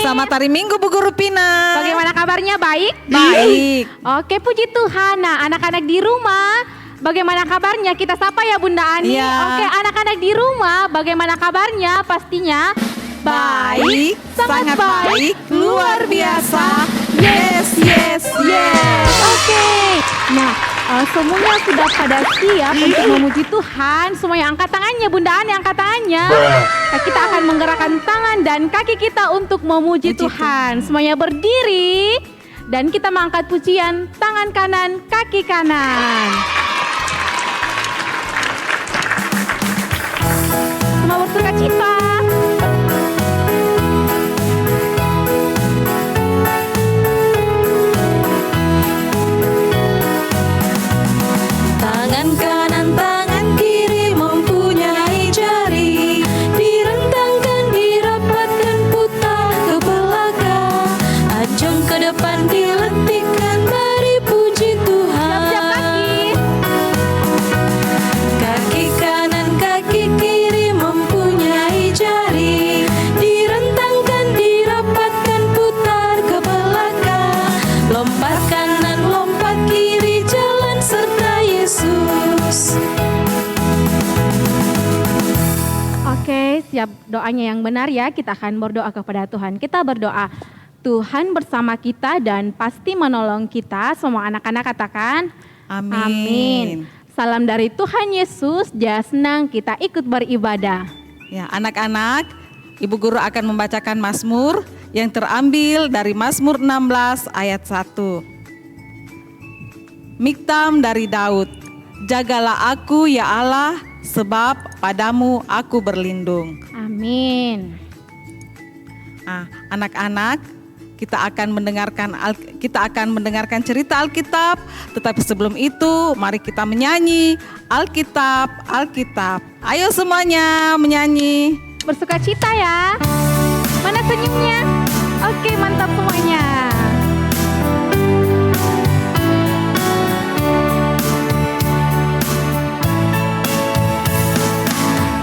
Selamat hari Minggu Bu Guru Pina. Bagaimana kabarnya? Baik? Baik. Oke, puji Tuhan. Nah, anak-anak di rumah, bagaimana kabarnya? Kita sapa ya Bunda Ani. Iya. Oke, anak-anak di rumah, bagaimana kabarnya? Pastinya Baik, sangat baik, luar biasa. Yes, yes, yes. Oke. Nah, semuanya sudah pada siap untuk memuji Tuhan. Semuanya angkat tangannya, Bunda Ani, angkat tangannya. Nah, kita akan menggerakkan tangan dan kaki kita untuk memuji Tuhan. Semuanya berdiri dan kita mengangkat pujian tangan kanan, kaki kanan. Semua bersuka cita. Tangan kanan, tangan kiri mempunyai jari, direntangkan, dirapatkan, putar ke belakang, ajang ke depan dilentikkan, mari puji Tuhan. Kaki kanan, kaki kiri mempunyai jari, direntangkan, dirapatkan, putar ke belakang, lompat kanan, lompat kiri, jalan serta Yesus. Oke, siap doanya yang benar ya. Kita akan berdoa kepada Tuhan. Kita berdoa, Tuhan bersama kita dan pasti menolong kita. Semua anak-anak katakan, Amin. Amin. Salam dari Tuhan Yesus, dia senang kita ikut beribadah. Ya, anak-anak, Ibu Guru akan membacakan Mazmur yang terambil dari Mazmur 16 ayat 1. Miktam dari Daud. Jagalah aku ya Allah, sebab padamu aku berlindung. Amin. Nah, anak-anak, kita akan mendengarkan cerita Alkitab, tetapi sebelum itu mari kita menyanyi Alkitab, Alkitab. Ayo semuanya menyanyi. Bersuka cita ya. Mana senyumnya? Oke, mantap semuanya.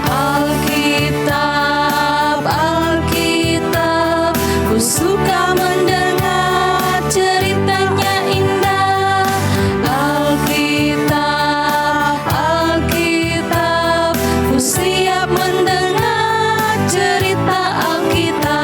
Alkitab, Alkitab, ku suka mendengar ceritanya indah. Alkitab, Alkitab, ku siap mendengar cerita Alkitab.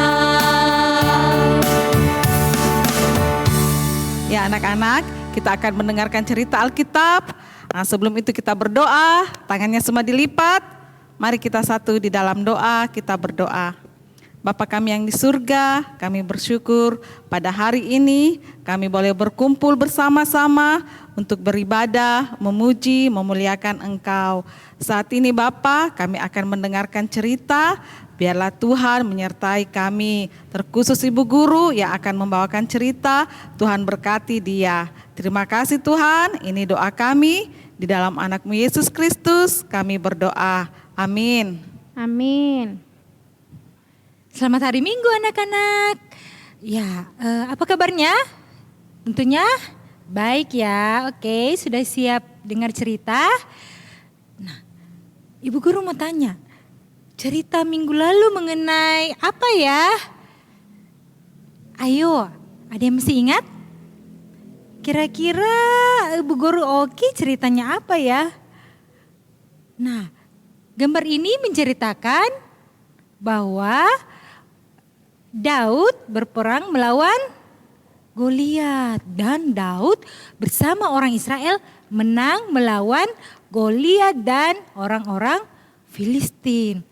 Ya anak-anak, kita akan mendengarkan cerita Alkitab. Nah, sebelum itu kita berdoa, tangannya semua dilipat. Mari kita satu di dalam doa, kita berdoa. Bapa kami yang di surga, kami bersyukur pada hari ini kami boleh berkumpul bersama-sama untuk beribadah, memuji, memuliakan Engkau. Saat ini Bapa, kami akan mendengarkan cerita, biarlah Tuhan menyertai kami. Terkhusus Ibu Guru yang akan membawakan cerita, Tuhan berkati dia. Terima kasih Tuhan, ini doa kami, di dalam anak-Mu Yesus Kristus kami berdoa. Amin. Amin. Selamat hari Minggu anak-anak. Ya, apa kabarnya? Tentunya baik ya. Oke, sudah siap dengar cerita? Nah, Ibu Guru mau tanya, cerita minggu lalu mengenai apa ya? Ayo, ada yang mesti ingat? Kira-kira Ibu Guru Oki ceritanya apa ya? Nah, gambar ini menceritakan bahwa Daud berperang melawan Goliat dan Daud bersama orang Israel menang melawan Goliat dan orang-orang Filistin.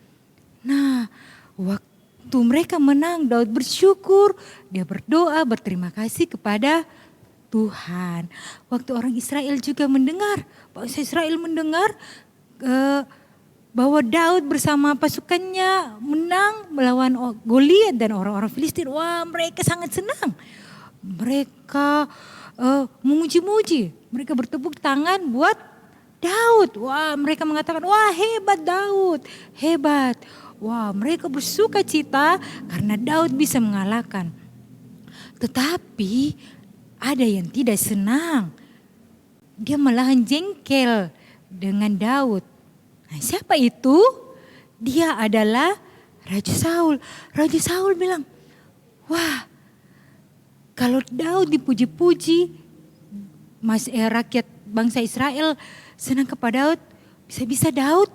Nah, waktu mereka menang, Daud bersyukur, dia berdoa, berterima kasih kepada Tuhan. Waktu orang Israel juga mendengar, bangsa Israel mendengar bahwa Daud bersama pasukannya menang melawan Goliat dan orang-orang Filistin. Wah, mereka sangat senang. Mereka memuji-muji, mereka bertepuk tangan buat Daud. Wah, mereka mengatakan, wah hebat Daud, hebat. Wah, mereka bersuka cita karena Daud bisa mengalahkan. Tetapi ada yang tidak senang. Dia malahan jengkel dengan Daud. Nah, siapa itu? Dia adalah Raja Saul. Raja Saul bilang, wah, kalau Daud dipuji-puji, rakyat bangsa Israel senang kepada Daud, bisa-bisa Daud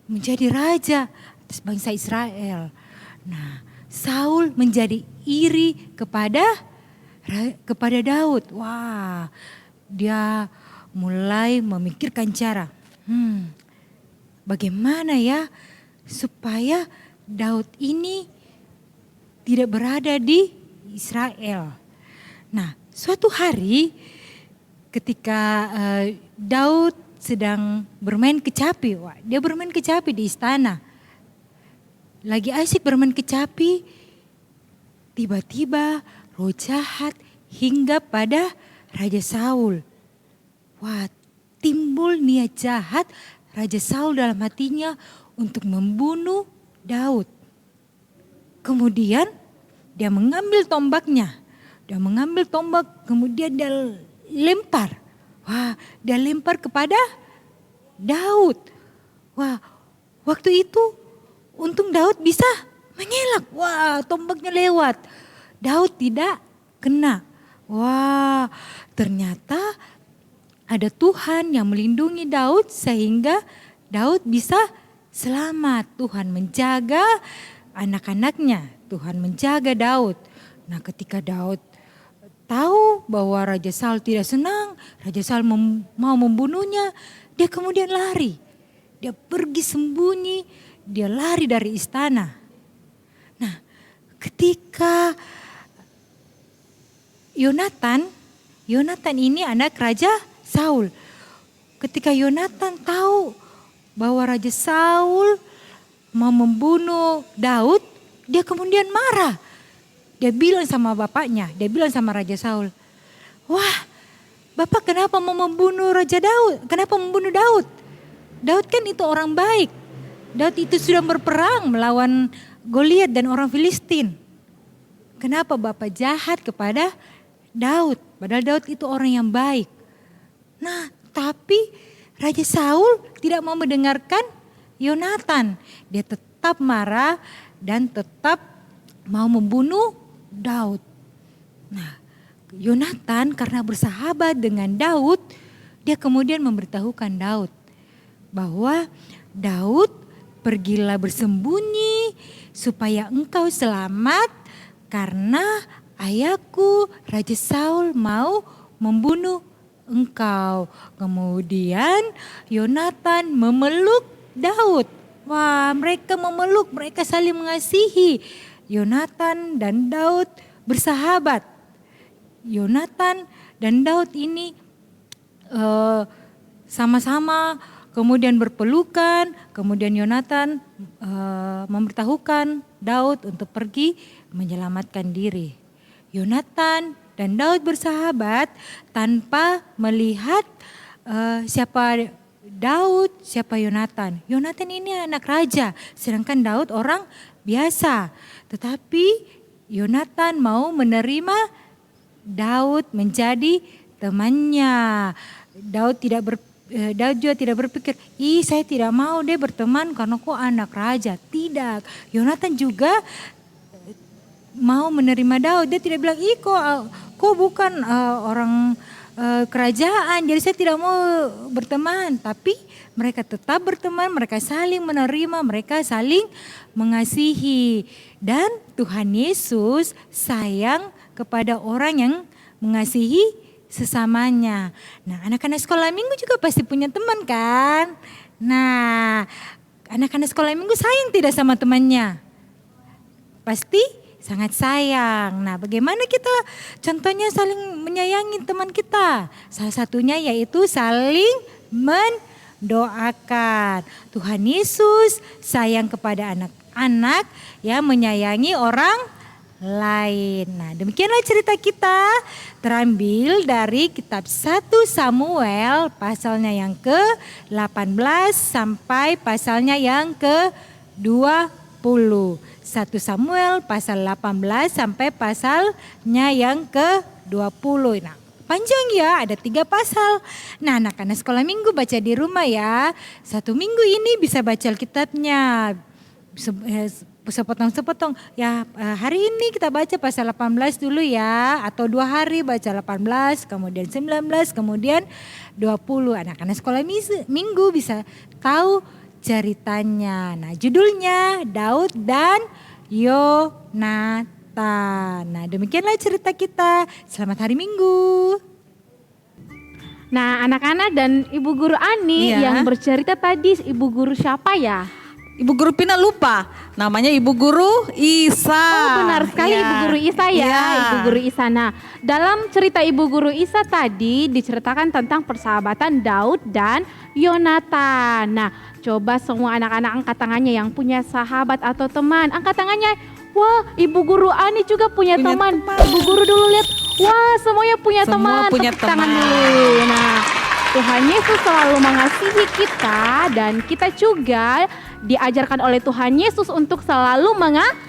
menjadi raja atas bangsa Israel. Nah, Saul menjadi iri kepada Daud. Wah, dia mulai memikirkan cara. Bagaimana ya supaya Daud ini tidak berada di Israel. Nah, suatu hari ketika Daud sedang bermain kecapi. Wah, dia bermain kecapi di istana. Lagi asik bermain kecapi, tiba-tiba roh jahat hingga pada Raja Saul. Wah, timbul niat jahat Raja Saul dalam hatinya untuk membunuh Daud. Kemudian dia mengambil tombaknya. Dia mengambil tombak, kemudian dia lempar. Wah, dia lempar kepada Daud. Wah, waktu itu untung Daud bisa mengelak. Wah, tombaknya lewat. Daud tidak kena. Wah, ternyata ada Tuhan yang melindungi Daud sehingga Daud bisa selamat. Tuhan menjaga anak-anaknya. Tuhan menjaga Daud. Nah, ketika Daud tahu bahwa Raja Saul tidak senang, Raja Saul mau membunuhnya, dia kemudian lari. Dia pergi sembunyi, dia lari dari istana. Nah, ketika Yonatan ini anak Raja Saul. Ketika Yonatan tahu bahwa Raja Saul mau membunuh Daud, dia kemudian marah. Dia bilang sama bapaknya, dia bilang sama Raja Saul, wah, bapak kenapa mau membunuh Raja Daud? Kenapa membunuh Daud? Daud kan itu orang baik. Daud itu sudah berperang melawan Goliat dan orang Filistin. Kenapa bapak jahat kepada Daud? Padahal Daud itu orang yang baik. Nah, tapi Raja Saul tidak mau mendengarkan Yonatan. Dia tetap marah dan tetap mau membunuh Daud. Nah, Yonatan karena bersahabat dengan Daud, dia kemudian memberitahukan Daud bahwa Daud, pergilah bersembunyi supaya engkau selamat karena ayahku Raja Saul mau membunuh engkau. Kemudian Yonatan memeluk Daud. Wah, mereka memeluk, mereka saling mengasihi. Yonatan dan Daud bersahabat. Yonatan dan Daud ini sama-sama kemudian berpelukan. Kemudian Yonatan memberitahukan Daud untuk pergi menyelamatkan diri. Yonatan dan Daud bersahabat tanpa melihat siapa Daud, siapa Yonatan. Yonatan ini anak raja, sedangkan Daud orang biasa. Tetapi Yonatan mau menerima Daud menjadi temannya. Daud juga tidak berpikir, saya tidak mau deh berteman karena kok anak raja. Tidak, Yonatan juga mau menerima Daud. Dia tidak bilang, kok bukan orang kerajaan, jadi saya tidak mau berteman. Tapi mereka tetap berteman, mereka saling menerima, mereka saling mengasihi. Dan Tuhan Yesus sayang kepada orang yang mengasihi sesamanya. Nah, anak-anak sekolah minggu juga pasti punya teman kan? Nah, anak-anak sekolah minggu sayang tidak sama temannya? Pasti sangat sayang. Nah, bagaimana kita contohnya saling menyayangi teman kita? Salah satunya yaitu saling mendoakan. Tuhan Yesus sayang kepada anak-anak yang menyayangi orang lain. Nah, demikianlah cerita kita terambil dari kitab 1 Samuel pasalnya yang ke-18 sampai pasalnya yang ke-20. 1 Samuel pasal 18 sampai pasalnya yang ke-20. Nah, panjang ya, ada 3 pasal. Nah, anak-anak sekolah minggu baca di rumah ya. 1 minggu ini bisa baca Alkitabnya. Sepotong-sepotong. Ya, hari ini kita baca pasal 18 dulu ya. Atau 2 hari baca 18, kemudian 19, kemudian 20. Anak-anak sekolah minggu bisa tahu ceritanya. Nah, judulnya Daud dan Yonatan. Nah, demikianlah cerita kita. Selamat hari Minggu. Nah, anak-anak dan Ibu Guru Ani Iya. yang bercerita tadi, Ibu Guru siapa ya? Ibu Guru Pina lupa, namanya Ibu Guru Isa. Oh, benar sekali Iya. Ibu Guru Isa ya, Iya. Ibu Guru Isa. Nah, dalam cerita Ibu Guru Isa tadi diceritakan tentang persahabatan Daud dan Yonatan. Nah, coba semua anak-anak angkat tangannya yang punya sahabat atau teman. Angkat tangannya. Wah, Ibu Guru Ani juga punya teman. Ibu Guru dulu lihat. Wah, semuanya punya Semua teman. punya Tepuk tangan teman. dulu. Nah, Tuhan Yesus selalu mengasihi kita dan kita juga diajarkan oleh Tuhan Yesus untuk selalu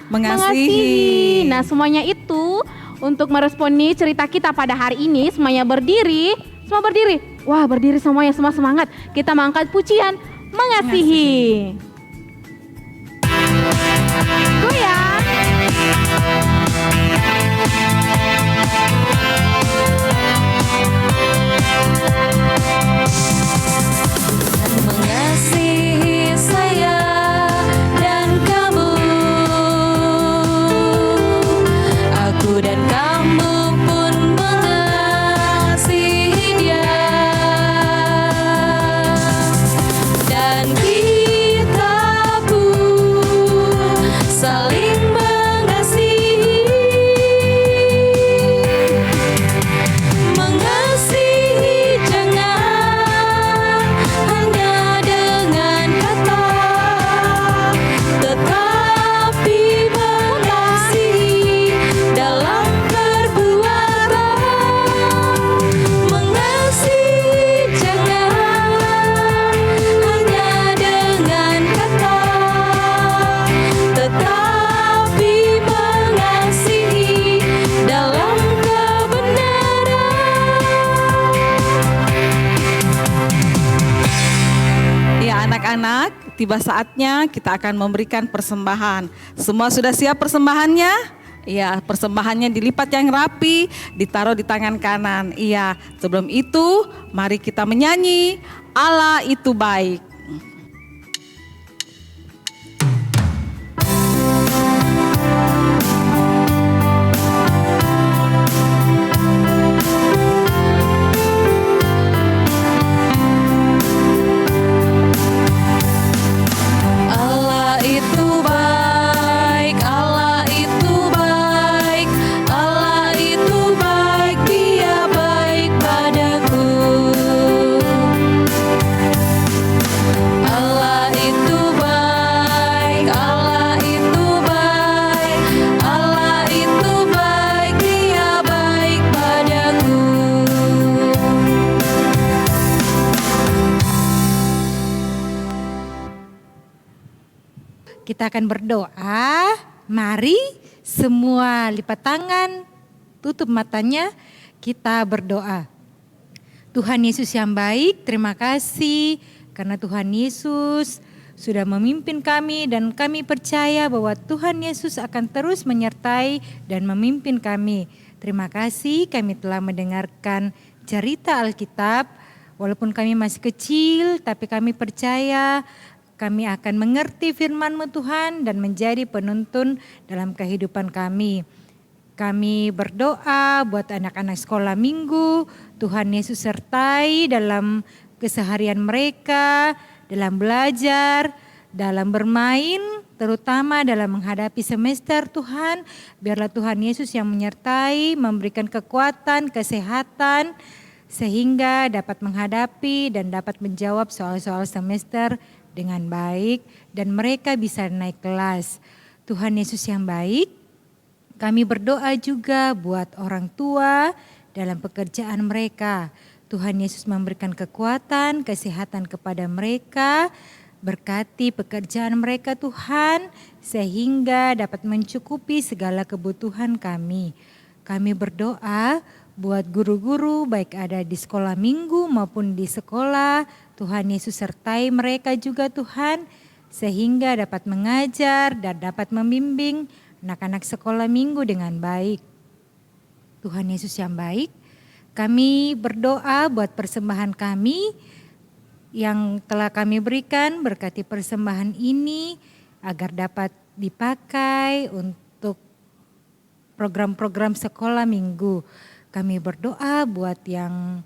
mengasihi. Nah, semuanya itu untuk meresponi cerita kita pada hari ini, semuanya berdiri. Semua berdiri. Wah, berdiri semuanya, semua semangat. Kita mengangkat pujian mengasihi. Goyang. Mengasihi saya dan kamu, aku dan kamu pun mengasihi Dia, dan kita pun saling mengasihi. Mengasihi jangan hanya dengan kata, tetapi mengasihi dalam perbuatan. Mengasihi jangan hanya dengan kata, tetapi mengasihi dalam kebenaran. Ya anak-anak, tiba saatnya kita akan memberikan persembahan. Semua sudah siap persembahannya? Iya, persembahannya dilipat yang rapi, ditaruh di tangan kanan. Iya, sebelum itu mari kita menyanyi Allah itu baik. Allah itu baik, Allah itu baik, Allah itu baik, Dia baik padaku. Allah itu baik, Allah itu baik, Allah itu baik, Dia baik padaku. Kita akan berdoa. Mari semua lipat tangan, tutup matanya, kita berdoa. Tuhan Yesus yang baik, terima kasih karena Tuhan Yesus sudah memimpin kami dan kami percaya bahwa Tuhan Yesus akan terus menyertai dan memimpin kami. Terima kasih kami telah mendengarkan cerita Alkitab. Walaupun kami masih kecil, tapi kami percaya kami akan mengerti firman-Mu Tuhan dan menjadi penuntun dalam kehidupan kami. Kami berdoa buat anak-anak sekolah minggu, Tuhan Yesus sertai dalam keseharian mereka, dalam belajar, dalam bermain, terutama dalam menghadapi semester Tuhan. Biarlah Tuhan Yesus yang menyertai, memberikan kekuatan, kesehatan, sehingga dapat menghadapi dan dapat menjawab soal-soal semester dengan baik dan mereka bisa naik kelas. Tuhan Yesus yang baik, kami berdoa juga buat orang tua dalam pekerjaan mereka. Tuhan Yesus memberikan kekuatan, kesehatan kepada mereka, berkati pekerjaan mereka Tuhan, sehingga dapat mencukupi segala kebutuhan kami. Kami berdoa buat guru-guru baik ada di sekolah minggu maupun di sekolah. Tuhan Yesus sertai mereka juga Tuhan, sehingga dapat mengajar dan dapat membimbing anak-anak sekolah minggu dengan baik. Tuhan Yesus yang baik, kami berdoa buat persembahan kami yang telah kami berikan, berkati persembahan ini agar dapat dipakai untuk program-program sekolah minggu. Kami berdoa buat yang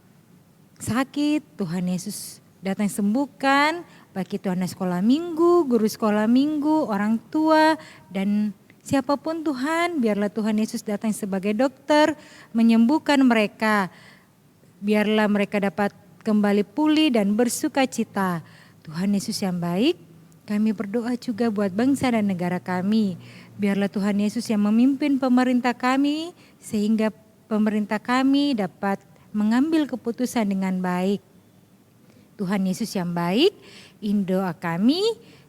sakit, Tuhan Yesus datang sembuhkan, baik itu anak sekolah minggu, guru sekolah minggu, orang tua, dan siapapun Tuhan, biarlah Tuhan Yesus datang sebagai dokter, menyembuhkan mereka. Biarlah mereka dapat kembali pulih dan bersuka cita. Tuhan Yesus yang baik, kami berdoa juga buat bangsa dan negara kami. Biarlah Tuhan Yesus yang memimpin pemerintah kami, sehingga pemerintah kami dapat mengambil keputusan dengan baik. Tuhan Yesus yang baik, ini doa kami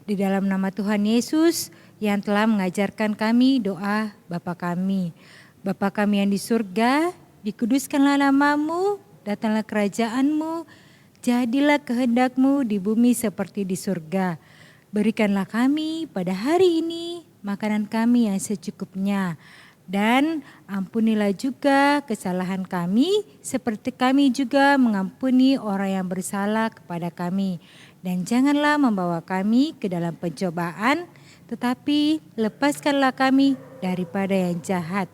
di dalam nama Tuhan Yesus yang telah mengajarkan kami doa Bapa kami. Bapa kami yang di surga, dikuduskanlah namamu, datanglah kerajaanmu, jadilah kehendak-Mu di bumi seperti di surga. Berikanlah kami pada hari ini makanan kami yang secukupnya. Dan ampunilah juga kesalahan kami seperti kami juga mengampuni orang yang bersalah kepada kami. Dan janganlah membawa kami ke dalam pencobaan, tetapi lepaskanlah kami daripada yang jahat.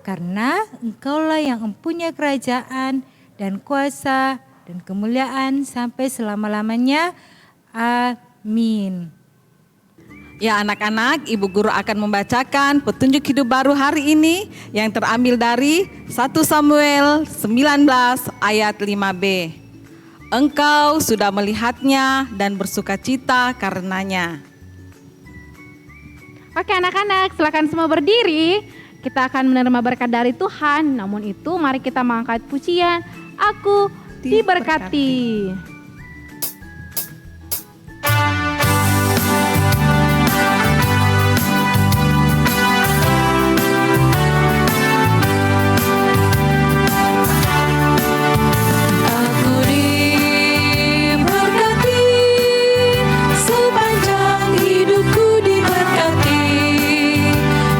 Karena Engkaulah yang mempunyai kerajaan dan kuasa dan kemuliaan sampai selama-lamanya. Amin. Ya anak-anak, Ibu Guru akan membacakan petunjuk hidup baru hari ini yang terambil dari 1 Samuel 19 ayat 5b. Engkau sudah melihatnya dan bersukacita karenanya. Oke anak-anak, silakan semua berdiri. Kita akan menerima berkat dari Tuhan. Namun itu mari kita mengangkat pujian, Aku diberkati. Aku diberkati, sepanjang hidupku diberkati.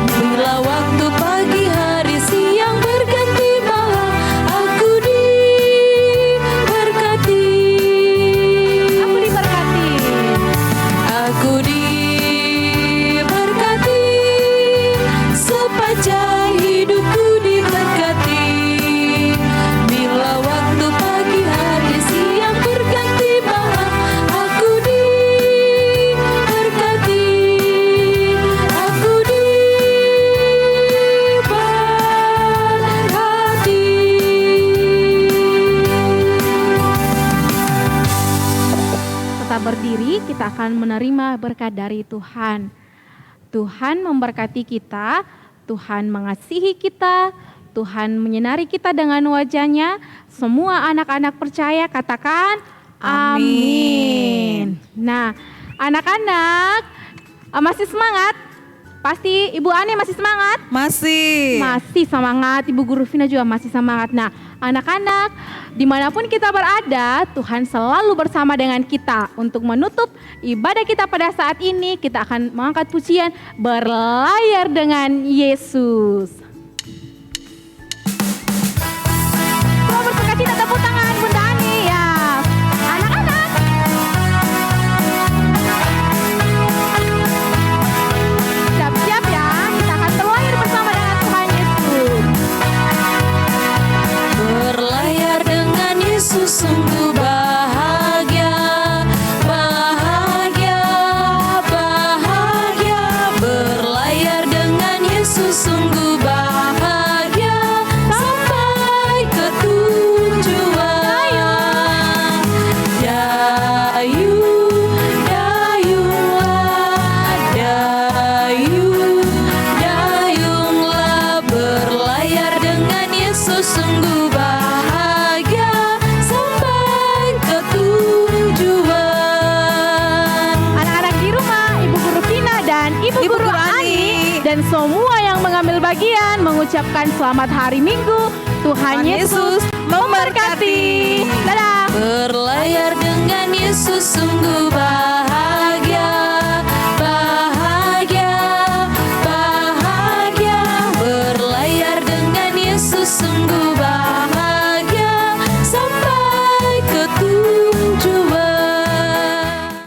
Bila waktu pagi hari siang berganti malam, aku diberkati. Aku diberkati. Aku diberkati, sepanjang hidupku diberkati. Bila waktu pagi hari siang berganti malam, aku diberkati. Aku diberkati. Tetap berdiri, kita akan menerima berkat dari Tuhan. Tuhan memberkati kita, Tuhan mengasihi kita, Tuhan menyinari kita dengan wajahnya. Semua anak-anak percaya katakan amin. Nah, anak-anak masih semangat? Pasti Ibu Ani masih semangat? Masih. Masih semangat, Ibu Guru Vina juga masih semangat. Nah, anak-anak, dimanapun kita berada, Tuhan selalu bersama dengan kita. Untuk menutup ibadah kita pada saat ini, kita akan mengangkat pujian Berlayar dengan Yesus. Semua bersukacita, tepuk tangan Bunda Ani ya. Anak-anak. Siap-siap ya, kita akan berlayar bersama dengan Tuhan Yesus. Berlayar dengan semua yang mengambil bagian mengucapkan selamat hari Minggu. Tuhan Yesus memberkati. Dadah. Berlayar dengan Yesus sungguh baik.